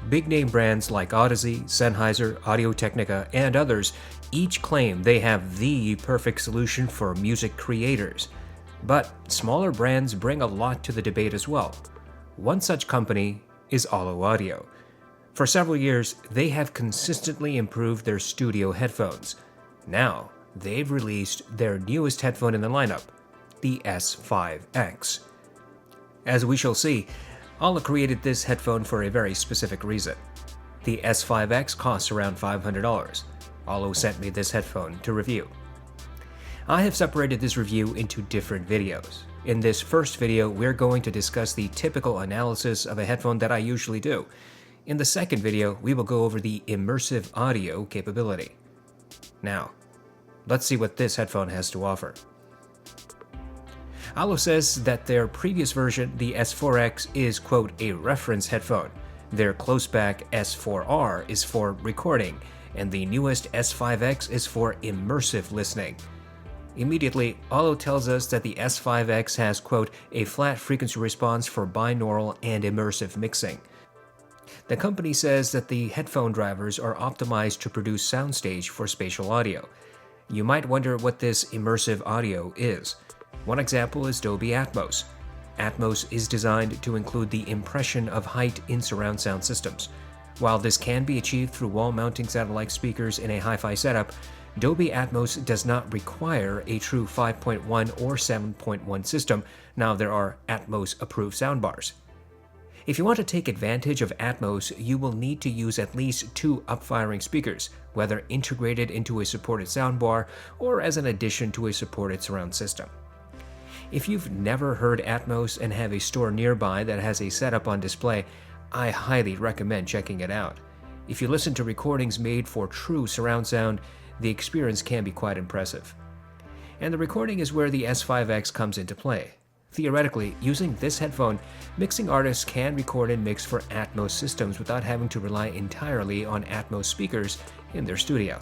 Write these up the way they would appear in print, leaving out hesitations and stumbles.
Big-name brands like audeze, Sennheiser, Audio-Technica, and others each claim they have the perfect solution for music creators. But smaller brands bring a lot to the debate as well. One such company is OLLO Audio. For several years, they have consistently improved their studio headphones. Now, they've released their newest headphone in the lineup, the S5X. As we shall see, OLLO created this headphone for a very specific reason. The S5X costs around $500. OLLO sent me this headphone to review. I have separated this review into different videos. In this first video, we're going to discuss the typical analysis of a headphone that I usually do. In the second video, we will go over the immersive audio capability. Now, let's see what this headphone has to offer. OLLO says that their previous version, the S4X, is, quote, a reference headphone. Their close-back S4R is for recording, and the newest S5X is for immersive listening. Immediately, OLLO tells us that the S5X has, quote, a flat frequency response for binaural and immersive mixing. The company says that the headphone drivers are optimized to produce Soundstage for spatial audio. You might wonder what this immersive audio is. One example is Dolby Atmos. Atmos is designed to include the impression of height in surround sound systems. While this can be achieved through wall-mounting satellite speakers in a hi-fi setup, Dolby Atmos does not require a true 5.1 or 7.1 system. Now there are Atmos-approved soundbars. If you want to take advantage of Atmos, you will need to use at least 2 up-firing speakers, whether integrated into a supported soundbar or as an addition to a supported surround system. If you've never heard Atmos and have a store nearby that has a setup on display, I highly recommend checking it out. If you listen to recordings made for true surround sound, the experience can be quite impressive. And the recording is where the S5X comes into play. Theoretically, using this headphone, mixing artists can record and mix for Atmos systems without having to rely entirely on Atmos speakers in their studio.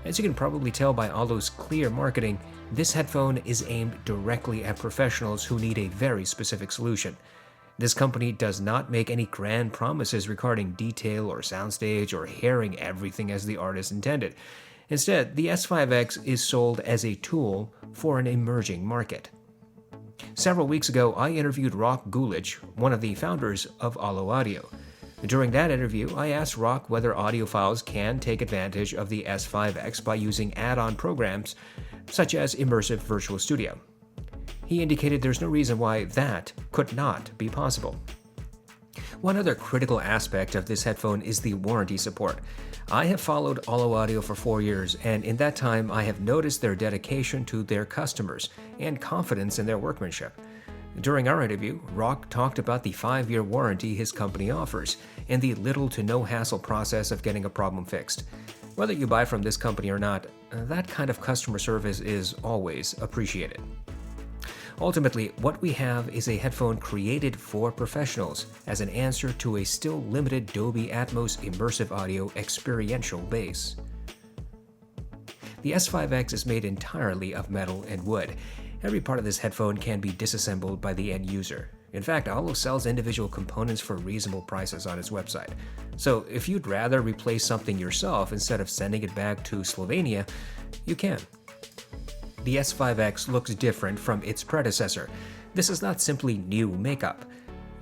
As you can probably tell by OLLO's clear marketing, this headphone is aimed directly at professionals who need a very specific solution. This company does not make any grand promises regarding detail or soundstage or hearing everything as the artist intended. Instead, the S5X is sold as a tool for an emerging market. Several weeks ago, I interviewed Rock Gulich, one of the founders of OLLO Audio. During that interview, I asked Rock whether audiophiles can take advantage of the S5X by using add-on programs such as Immersive Virtual Studio. He indicated there's no reason why that could not be possible. One other critical aspect of this headphone is the warranty support. I have followed OLLO Audio for 4 years, and in that time I have noticed their dedication to their customers and confidence in their workmanship. During our interview, Rock talked about the 5-year warranty his company offers and the little to no hassle process of getting a problem fixed. Whether you buy from this company or not, that kind of customer service is always appreciated. Ultimately, what we have is a headphone created for professionals as an answer to a still limited Dolby Atmos immersive audio experiential base. The S5X is made entirely of metal and wood. Every part of this headphone can be disassembled by the end user. In fact, OLLO sells individual components for reasonable prices on its website. So if you'd rather replace something yourself instead of sending it back to Slovenia, you can. The S5X looks different from its predecessor. This is not simply new makeup.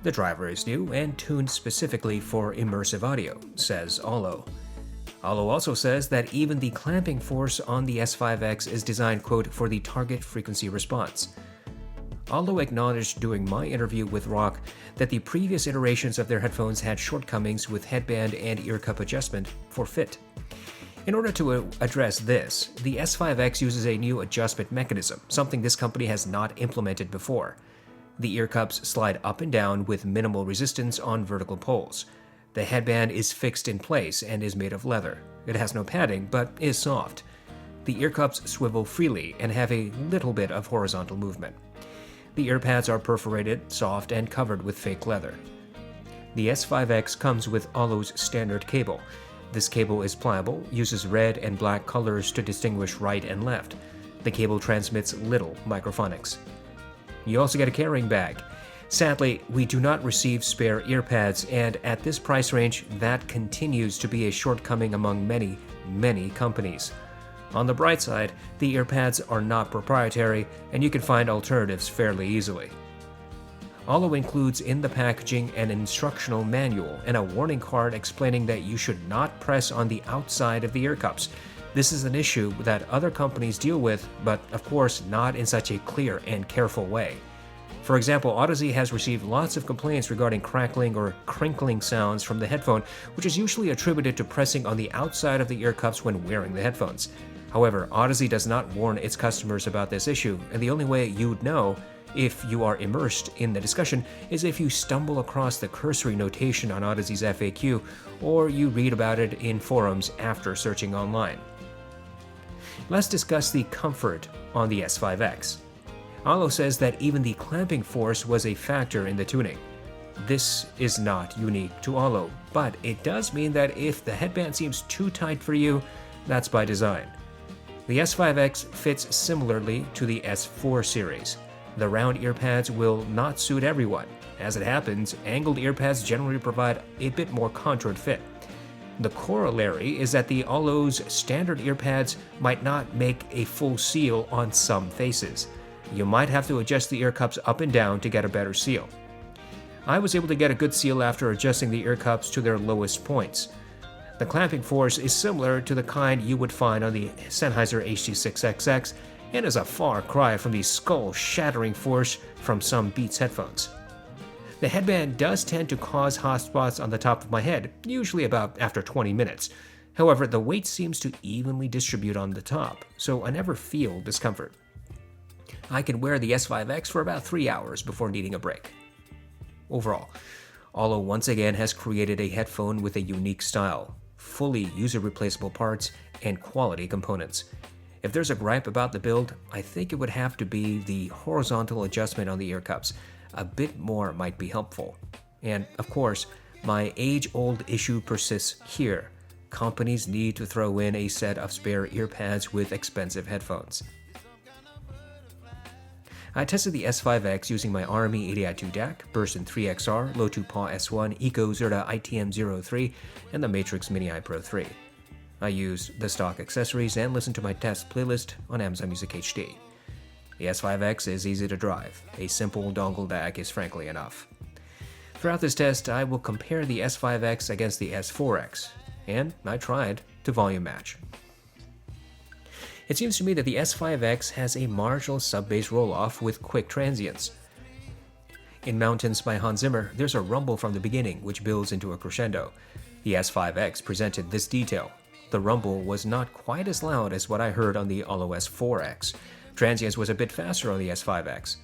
The driver is new and tuned specifically for immersive audio, says OLLO. OLLO also says that even the clamping force on the S5X is designed, quote, for the target frequency response. OLLO acknowledged during my interview with Rock that the previous iterations of their headphones had shortcomings with headband and ear cup adjustment for fit. In order to address this, the S5X uses a new adjustment mechanism, something this company has not implemented before. The ear cups slide up and down with minimal resistance on vertical poles. The headband is fixed in place and is made of leather. It has no padding, but is soft. The ear cups swivel freely and have a little bit of horizontal movement. The ear pads are perforated, soft, and covered with fake leather. The S5X comes with OLLO's standard cable. This cable is pliable, uses red and black colors to distinguish right and left. The cable transmits little microphonics. You also get a carrying bag. Sadly, we do not receive spare earpads, and at this price range, that continues to be a shortcoming among many, many companies. On the bright side, the earpads are not proprietary, and you can find alternatives fairly easily. OLLO includes in the packaging an instructional manual and a warning card explaining that you should not press on the outside of the ear cups. This is an issue that other companies deal with, but of course not in such a clear and careful way. For example, audeze has received lots of complaints regarding crackling or crinkling sounds from the headphone, which is usually attributed to pressing on the outside of the ear cups when wearing the headphones. However, audeze does not warn its customers about this issue, and the only way you'd know if you are immersed in the discussion is if you stumble across the cursory notation on audeze's FAQ, or you read about it in forums after searching online. Let's discuss the comfort on the S5X. OLLO says that even the clamping force was a factor in the tuning. This is not unique to OLLO, but it does mean that if the headband seems too tight for you, that's by design. The S5X fits similarly to the S4 series. The round earpads will not suit everyone. As it happens, angled earpads generally provide a bit more contoured fit. The corollary is that the OLLO's standard earpads might not make a full seal on some faces. You might have to adjust the ear cups up and down to get a better seal. I was able to get a good seal after adjusting the ear cups to their lowest points. The clamping force is similar to the kind you would find on the Sennheiser HD6XX and is a far cry from the skull-shattering force from some Beats headphones. The headband does tend to cause hot spots on the top of my head, usually about after 20 minutes. However, the weight seems to evenly distribute on the top, so I never feel discomfort. I can wear the S5X for about 3 hours before needing a break. Overall, OLLO once again has created a headphone with a unique style, fully user-replaceable parts, and quality components. If there's a gripe about the build, I think it would have to be the horizontal adjustment on the ear cups. A bit more might be helpful. And, of course, my age-old issue persists here. Companies need to throw in a set of spare earpads with expensive headphones. I tested the S5X using my Army 80i2 DAC, Burson 3XR, Low 2 Paw S1, Eco Zerta ITM03, and the Matrix Mini i Pro 3. I used the stock accessories and listened to my test playlist on Amazon Music HD. The S5X is easy to drive. A simple dongle DAC is frankly enough. Throughout this test, I will compare the S5X against the S4X, and I tried to volume match. It seems to me that the S5X has a marginal sub-bass roll-off with quick transients. In Mountains by Hans Zimmer, there's a rumble from the beginning which builds into a crescendo. The S5X presented this detail. The rumble was not quite as loud as what I heard on the OLLO S4X. Transients was a bit faster on the S5X.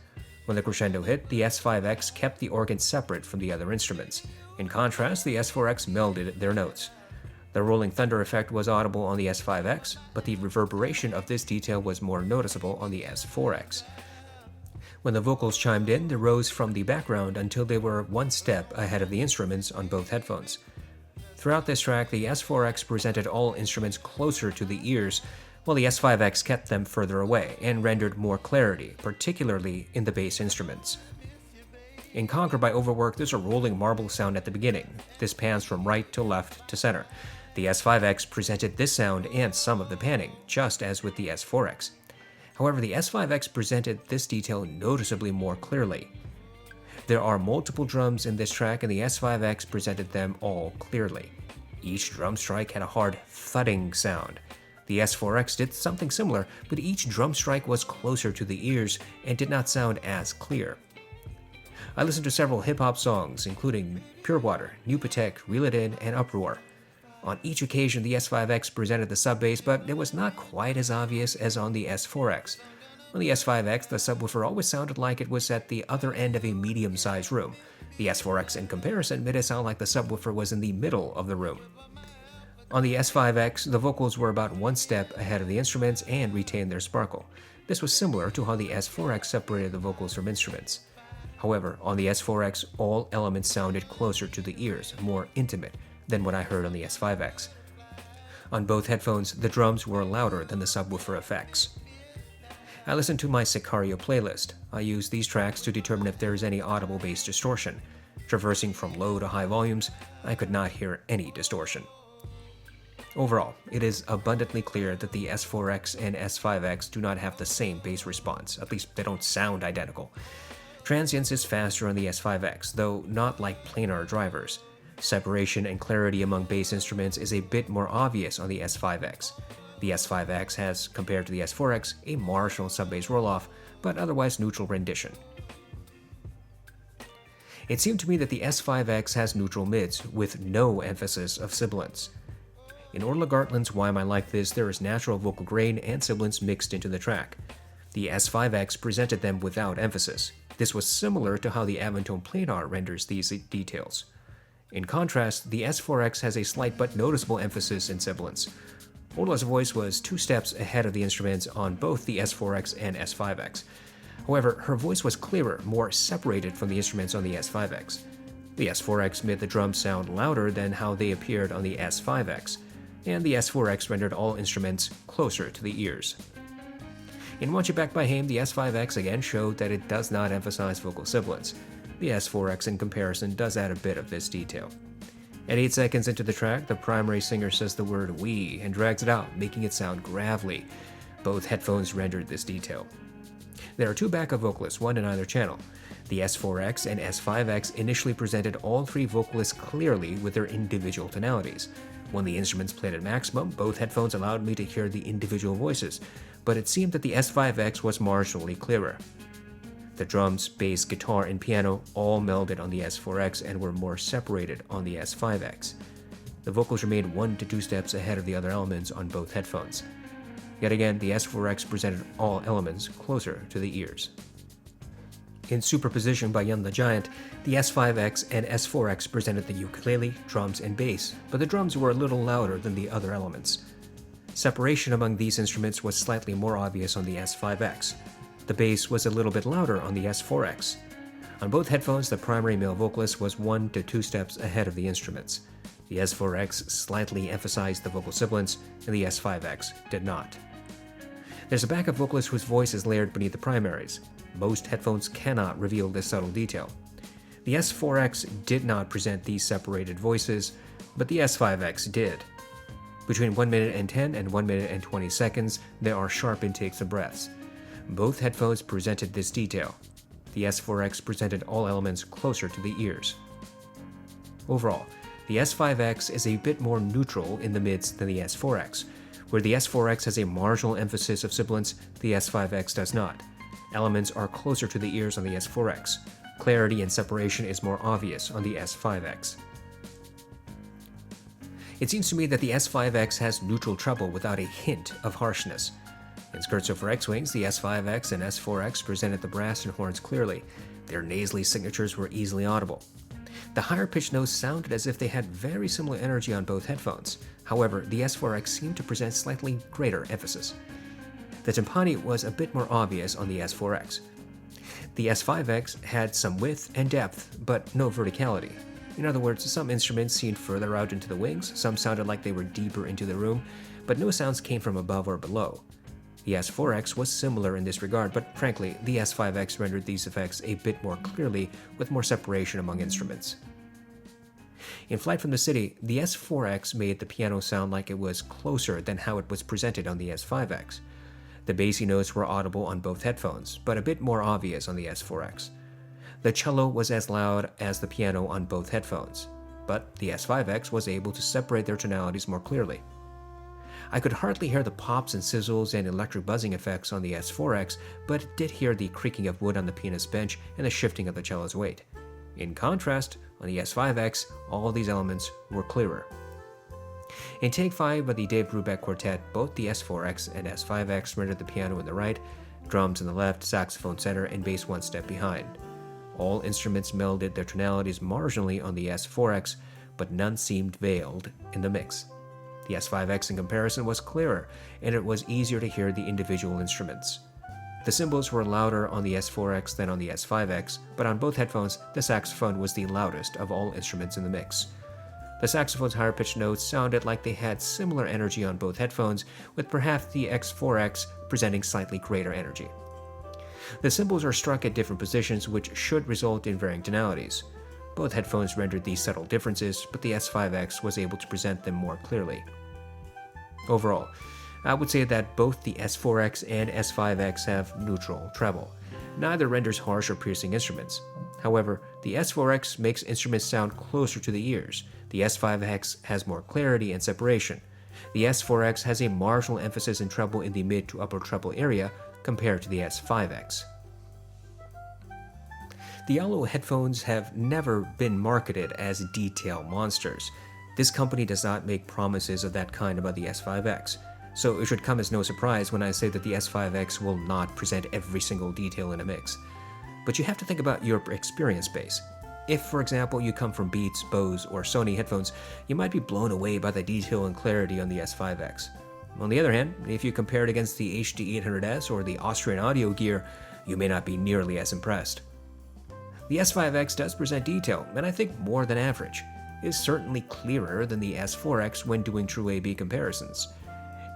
When the crescendo hit, the S5X kept the organ separate from the other instruments. In contrast, the S4X melded their notes. The rolling thunder effect was audible on the S5X, but the reverberation of this detail was more noticeable on the S4X. When the vocals chimed in, they rose from the background until they were one step ahead of the instruments on both headphones. Throughout this track, the S4X presented all instruments closer to the ears, while the S5X kept them further away and rendered more clarity, particularly in the bass instruments. In Conquer by Overwork, there's a rolling marble sound at the beginning. This pans from right to left to center. The S5X presented this sound and some of the panning, just as with the S4X. However, the S5X presented this detail noticeably more clearly. There are multiple drums in this track, and the S5X presented them all clearly. Each drum strike had a hard thudding sound. The S4X did something similar, but each drum strike was closer to the ears and did not sound as clear. I listened to several hip-hop songs, including Pure Water, New Patek, Reel It In, and Uproar. On each occasion, the S5X presented the sub-bass, but it was not quite as obvious as on the S4X. On the S5X, the subwoofer always sounded like it was at the other end of a medium-sized room. The S4X, in comparison, made it sound like the subwoofer was in the middle of the room. On the S5X, the vocals were about one step ahead of the instruments and retained their sparkle. This was similar to how the S4X separated the vocals from instruments. However, on the S4X, all elements sounded closer to the ears, more intimate than what I heard on the S5X. On both headphones, the drums were louder than the subwoofer effects. I listened to my Sicario playlist. I used these tracks to determine if there is any audible bass distortion. Traversing from low to high volumes, I could not hear any distortion. Overall, it is abundantly clear that the S4X and S5X do not have the same bass response, at least they don't sound identical. Transience is faster on the S5X, though not like planar drivers. Separation and clarity among bass instruments is a bit more obvious on the S5X. The S5X has, compared to the S4X, a marginal sub-bass roll-off, but otherwise neutral rendition. It seemed to me that the S5X has neutral mids, with no emphasis of sibilants. In Orla Gartland's Why Am I Like This, there is natural vocal grain and sibilants mixed into the track. The S5X presented them without emphasis. This was similar to how the Avantone planar renders these details. In contrast, the S4X has a slight but noticeable emphasis in sibilants. Orla's voice was 2 steps ahead of the instruments on both the S4X and S5X. However, her voice was clearer, more separated from the instruments on the S5X. The S4X made the drums sound louder than how they appeared on the S5X, and the S4X rendered all instruments closer to the ears. In Want You Back by Haim, the S5X again showed that it does not emphasize vocal sibilants. The S4X in comparison does add a bit of this detail. At 8 seconds into the track, the primary singer says the word "we" and drags it out, making it sound gravelly. Both headphones rendered this detail. There are 2 backup vocalists, one in either channel. The S4X and S5X initially presented all 3 vocalists clearly with their individual tonalities. When the instruments played at maximum, both headphones allowed me to hear the individual voices, but it seemed that the S5X was marginally clearer. The drums, bass, guitar, and piano all melded on the S4X and were more separated on the S5X. The vocals remained 1 to 2 steps ahead of the other elements on both headphones. Yet again, the S4X presented all elements closer to the ears. In Superposition by Jan the Giant, the S5X and S4X presented the ukulele, drums, and bass, but the drums were a little louder than the other elements. Separation among these instruments was slightly more obvious on the S5X. The bass was a little bit louder on the S4X. On both headphones, the primary male vocalist was 1 to 2 steps ahead of the instruments. The S4X slightly emphasized the vocal sibilants, and the S5X did not. There's a backup vocalist whose voice is layered beneath the primaries. Most headphones cannot reveal this subtle detail. The S4X did not present these separated voices, but the S5X did. Between 1 minute and 10 and 1 minute and 20 seconds, there are sharp intakes of breaths. Both headphones presented this detail. The S4X presented all elements closer to the ears. Overall, the S5X is a bit more neutral in the mids than the S4X. Where the S4X has a marginal emphasis of sibilants, the S5X does not. Elements are closer to the ears on the S4X. Clarity and separation is more obvious on the S5X. It seems to me that the S5X has neutral treble without a hint of harshness. In Scherzo for X-Wings, the S5X and S4X presented the brass and horns clearly. Their nasally signatures were easily audible. The higher-pitched notes sounded as if they had very similar energy on both headphones. However, the S4X seemed to present slightly greater emphasis. The timpani was a bit more obvious on the S4X. The S5X had some width and depth, but no verticality. In other words, some instruments seemed further out into the wings, some sounded like they were deeper into the room, but no sounds came from above or below. The S4X was similar in this regard, but frankly, the S5X rendered these effects a bit more clearly, with more separation among instruments. In Flight from the City, the S4X made the piano sound like it was closer than how it was presented on the S5X. The bassy notes were audible on both headphones, but a bit more obvious on the S4X. The cello was as loud as the piano on both headphones, but the S5X was able to separate their tonalities more clearly. I could hardly hear the pops and sizzles and electric buzzing effects on the S4X, but did hear the creaking of wood on the pianist's bench and the shifting of the cello's weight. In contrast, on the S5X, all of these elements were clearer. In Take 5 by the Dave Brubeck Quartet, both the S4X and S5X rendered the piano in the right, drums in the left, saxophone center, and bass 1 step behind. All instruments melded their tonalities marginally on the S4X, but none seemed veiled in the mix. The S5X in comparison was clearer, and it was easier to hear the individual instruments. The cymbals were louder on the S4X than on the S5X, but on both headphones, the saxophone was the loudest of all instruments in the mix. The saxophone's higher-pitched notes sounded like they had similar energy on both headphones, with perhaps the X4X presenting slightly greater energy. The cymbals are struck at different positions, which should result in varying tonalities. Both headphones rendered these subtle differences, but the S5X was able to present them more clearly. Overall, I would say that both the S4X and S5X have neutral treble. Neither renders harsh or piercing instruments. However, the S4X makes instruments sound closer to the ears. The S5X has more clarity and separation. The S4X has a marginal emphasis in treble in the mid to upper treble area compared to the S5X. The OLLO headphones have never been marketed as detail monsters. This company does not make promises of that kind about the S5X, so it should come as no surprise when I say that the S5X will not present every single detail in a mix. But you have to think about your experience base. If, for example, you come from Beats, Bose, or Sony headphones, you might be blown away by the detail and clarity on the S5X. On the other hand, if you compare it against the HD800S or the Austrian audio gear, you may not be nearly as impressed. The S5X does present detail, and I think more than average. It is certainly clearer than the S4X when doing true A/B comparisons.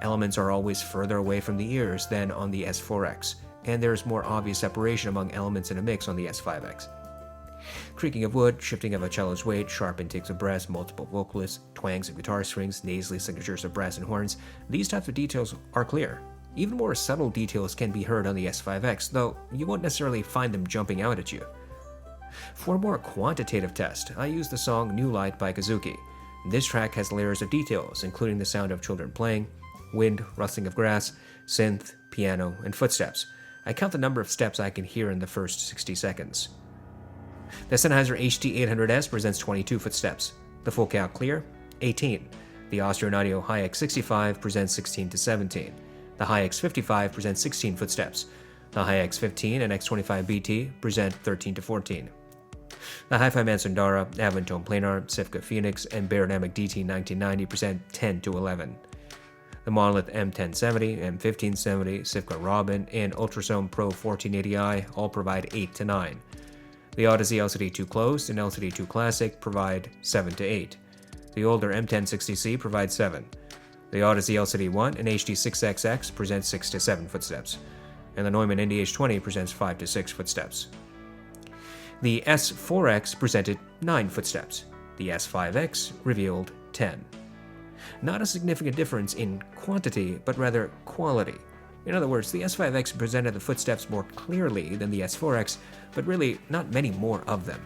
Elements are always further away from the ears than on the S4X, and there is more obvious separation among elements in a mix on the S5X. Creaking of wood, shifting of a cello's weight, sharp intakes of brass, multiple vocalists, twangs of guitar strings, nasally signatures of brass and horns, these types of details are clear. Even more subtle details can be heard on the S5X, though you won't necessarily find them jumping out at you. For a more quantitative test, I use the song New Light by Kazuki. This track has layers of details, including the sound of children playing, wind, rustling of grass, synth, piano, and footsteps. I count the number of steps I can hear in the first 60 seconds. The Sennheiser HD800S presents 22 footsteps. The full count clear, 18. The Austrian Audio HiX65 presents 16 to 17. The HiX55 presents 16 footsteps. The HiX15 and X25BT present 13 to 14. The Hi-Fi Man Sundara, Avantone Planar, Sifka Phoenix, and Beyerdynamic DT1990 present 10 to 11. The Monolith M1070, M1570, Sifka Robin, and Ultrasone Pro 1480i all provide 8 to 9. The audeze LCD2 Closed and LCD2 Classic provide 7 to 8. The older M1060C provides 7. The audeze LCD1 and HD6XX present 6 to 7 footsteps. And the Neumann NDH20 presents 5 to 6 footsteps. The S4X presented 9 footsteps. The S5X revealed 10. Not a significant difference in quantity, but rather quality. In other words, the S5X presented the footsteps more clearly than the S4X, but really not many more of them.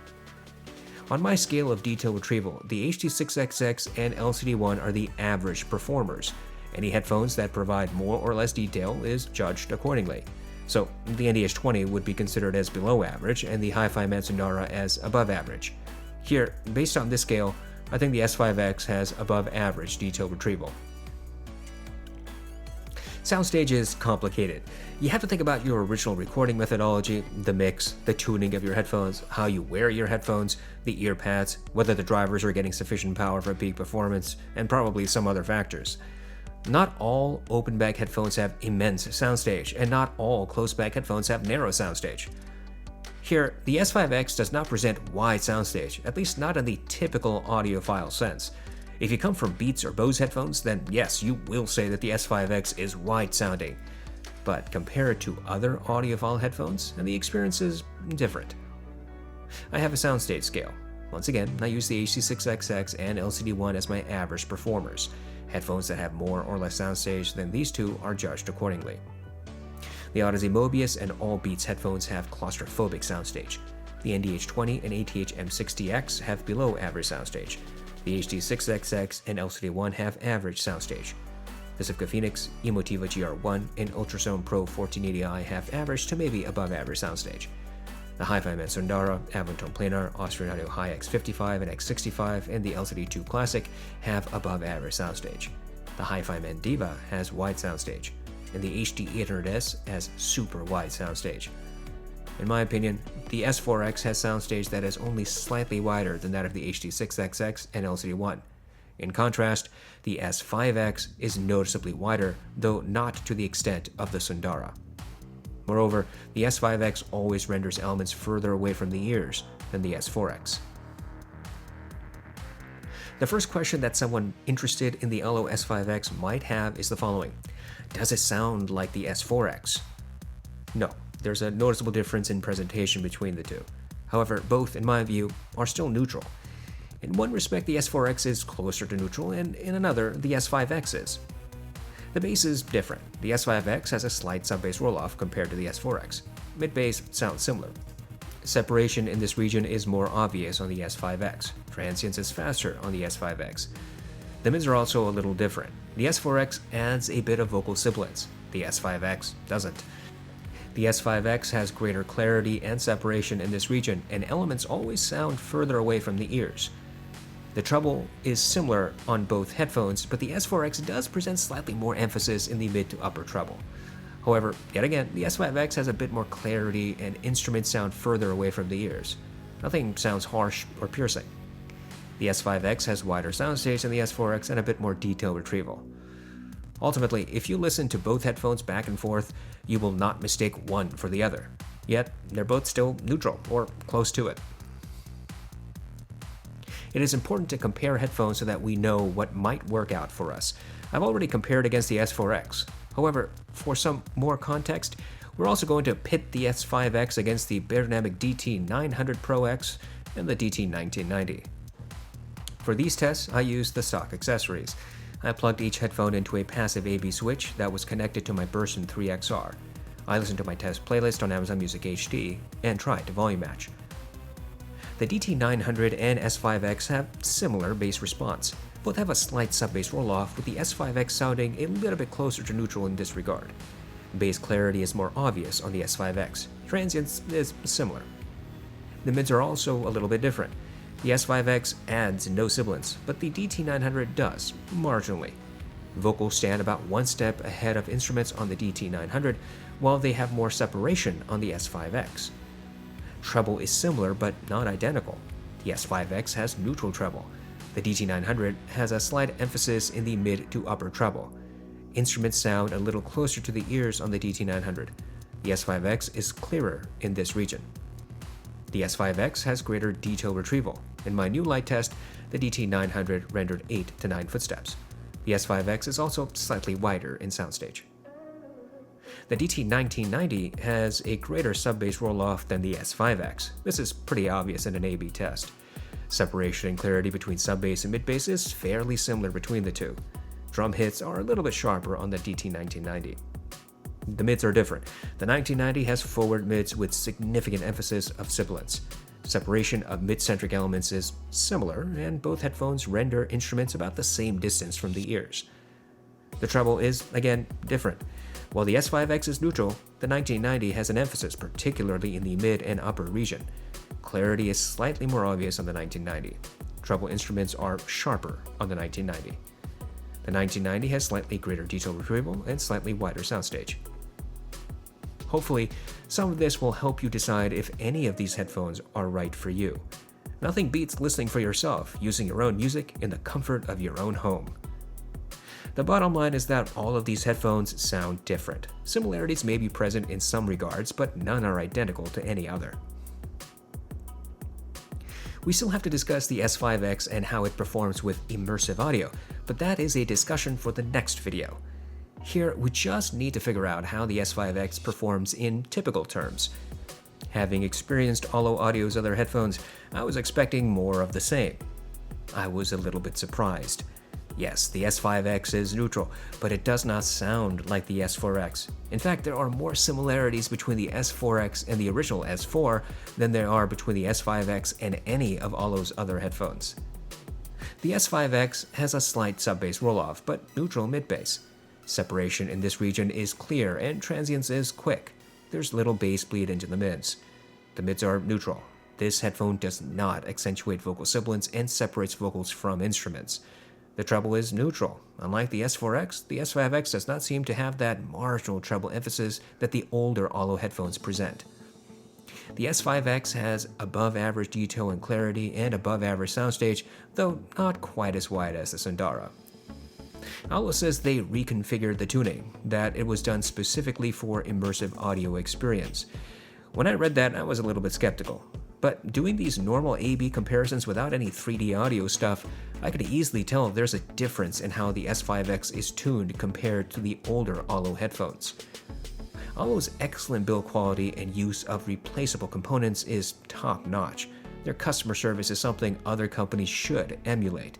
On my scale of detail retrieval, the HD6XX and LCD1 are the average performers. Any headphones that provide more or less detail is judged accordingly. So the NDH20 would be considered as below average and the Hi-Fi Man Sundara as above average. Here, based on this scale, I think the S5X has above average detail retrieval. Soundstage is complicated. You have to think about your original recording methodology, the mix, the tuning of your headphones, how you wear your headphones, the ear pads, whether the drivers are getting sufficient power for peak performance, and probably some other factors. Not all open-back headphones have immense soundstage, and not all close-back headphones have narrow soundstage. Here, the S5X does not present wide soundstage, at least not in the typical audiophile sense. If you come from Beats or Bose headphones, then yes, you will say that the S5X is wide-sounding. But compare it to other audiophile headphones, and the experience is different. I have a soundstage scale. Once again, I use the HD6XX and LCD1 as my average performers. Headphones that have more or less soundstage than these two are judged accordingly. The audeze Mobius and all Beats headphones have claustrophobic soundstage. The NDH20 and ATH M60X have below average soundstage. The HD6XX and LCD1 have average soundstage. The Sifka Phoenix, Emotiva GR1, and Ultrasone Pro 1480i have average to maybe above average soundstage. The Hi-Fi Man Sundara, Avantone Planar, Austrian Audio HiX55 and X65, and the LCD2 Classic have above average soundstage. The Hi-Fi Man Diva has wide soundstage, and the HD800S has super wide soundstage. In my opinion, the S4X has soundstage that is only slightly wider than that of the HD6XX and LCD1. In contrast, the S5X is noticeably wider, though not to the extent of the Sundara. Moreover, the S5X always renders elements further away from the ears than the S4X. The first question that someone interested in the OLLO S5X might have is the following. Does it sound like the S4X? No, there's a noticeable difference in presentation between the two. However, both, in my view, are still neutral. In one respect, the S4X is closer to neutral, and in another, the S5X is. The bass is different. The S5X has a slight sub-bass roll-off compared to the S4X. Mid-bass sounds similar. Separation in this region is more obvious on the S5X. Transience is faster on the S5X. The mids are also a little different. The S4X adds a bit of vocal sibilance. The S5X doesn't. The S5X has greater clarity and separation in this region, and elements always sound further away from the ears. The treble is similar on both headphones, but the S4X does present slightly more emphasis in the mid to upper treble. However, yet again, the S5X has a bit more clarity and instruments sound further away from the ears. Nothing sounds harsh or piercing. The S5X has wider soundstage than the S4X and a bit more detailed retrieval. Ultimately, if you listen to both headphones back and forth, you will not mistake one for the other. Yet, they're both still neutral, or close to it. It is important to compare headphones so that we know what might work out for us. I've already compared against the S4X. However, for some more context, we're also going to pit the S5X against the Beyerdynamic DT900 Pro X and the DT1990. For these tests, I used the stock accessories. I plugged each headphone into a passive AV switch that was connected to my Burson 3XR. I listened to my test playlist on Amazon Music HD and tried to volume match. The DT900 and S5X have similar bass response. Both have a slight sub-bass roll-off, with the S5X sounding a little bit closer to neutral in this regard. Bass clarity is more obvious on the S5X. Transience is similar. The mids are also a little bit different. The S5X adds no sibilance, but the DT900 does, marginally. Vocals stand about one step ahead of instruments on the DT900, while they have more separation on the S5X. Treble is similar but not identical. The S5X has neutral treble. The DT900 has a slight emphasis in the mid to upper treble. Instruments sound a little closer to the ears on the DT900. The S5X is clearer in this region. The S5X has greater detail retrieval. In my new light test, the DT900 rendered 8 to 9 footsteps. The S5X is also slightly wider in soundstage. The DT1990 has a greater sub-bass roll-off than the S5X. This is pretty obvious in an A/B test. Separation and clarity between sub-bass and mid-bass is fairly similar between the two. Drum hits are a little bit sharper on the DT1990. The mids are different. The 1990 has forward mids with significant emphasis of sibilance. Separation of mid-centric elements is similar, and both headphones render instruments about the same distance from the ears. The treble is, again, different. While the S5X is neutral, the 1990 has an emphasis, particularly in the mid and upper region. Clarity is slightly more obvious on the 1990. Treble instruments are sharper on the 1990. The 1990 has slightly greater detail retrieval and slightly wider soundstage. Hopefully, some of this will help you decide if any of these headphones are right for you. Nothing beats listening for yourself, using your own music in the comfort of your own home. The bottom line is that all of these headphones sound different. Similarities may be present in some regards, but none are identical to any other. We still have to discuss the S5X and how it performs with immersive audio, but that is a discussion for the next video. Here, we just need to figure out how the S5X performs in typical terms. Having experienced OLLO Audio's other headphones, I was expecting more of the same. I was a little bit surprised. Yes, the S5X is neutral, but it does not sound like the S4X. In fact, there are more similarities between the S4X and the original S4 than there are between the S5X and any of OLLO's other headphones. The S5X has a slight sub-bass roll-off, but neutral mid-bass. Separation in this region is clear and transience is quick. There's little bass bleed into the mids. The mids are neutral. This headphone does not accentuate vocal sibilance and separates vocals from instruments. The treble is neutral. Unlike the S4X, the S5X does not seem to have that marginal treble emphasis that the older OLLO headphones present. The S5X has above-average detail and clarity and above-average soundstage, though not quite as wide as the Sundara. OLLO says they reconfigured the tuning, that it was done specifically for immersive audio experience. When I read that, I was a little bit skeptical. But doing these normal A/B comparisons without any 3D audio stuff, I could easily tell there's a difference in how the S5X is tuned compared to the older OLLO headphones. OLLO's excellent build quality and use of replaceable components is top-notch. Their customer service is something other companies should emulate.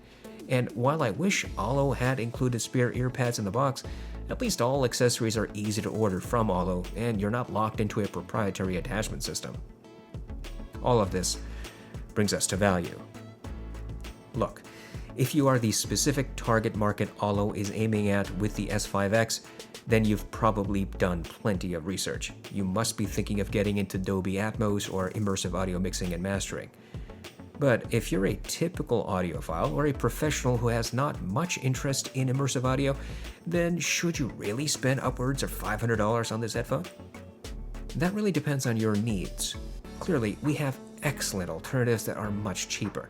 And while I wish OLLO had included spare earpads in the box, at least all accessories are easy to order from OLLO, and you're not locked into a proprietary attachment system. All of this brings us to value. Look, if you are the specific target market OLLO is aiming at with the S5X, then you've probably done plenty of research. You must be thinking of getting into Dolby Atmos or immersive audio mixing and mastering. But if you're a typical audiophile or a professional who has not much interest in immersive audio, then should you really spend upwards of $500 on this headphone? That really depends on your needs. Clearly, we have excellent alternatives that are much cheaper.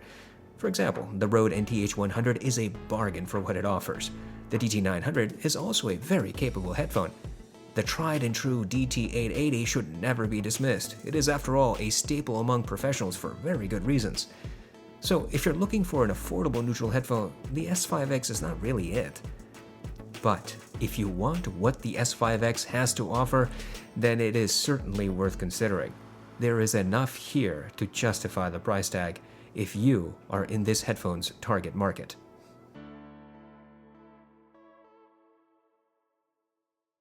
For example, the Rode NTH100 is a bargain for what it offers. The DT900 is also a very capable headphone. The tried and true DT880 should never be dismissed. It is, after all, a staple among professionals for very good reasons. So if you're looking for an affordable neutral headphone, the S5X is not really it. But if you want what the S5X has to offer, then it is certainly worth considering. There is enough here to justify the price tag if you are in this headphone's target market.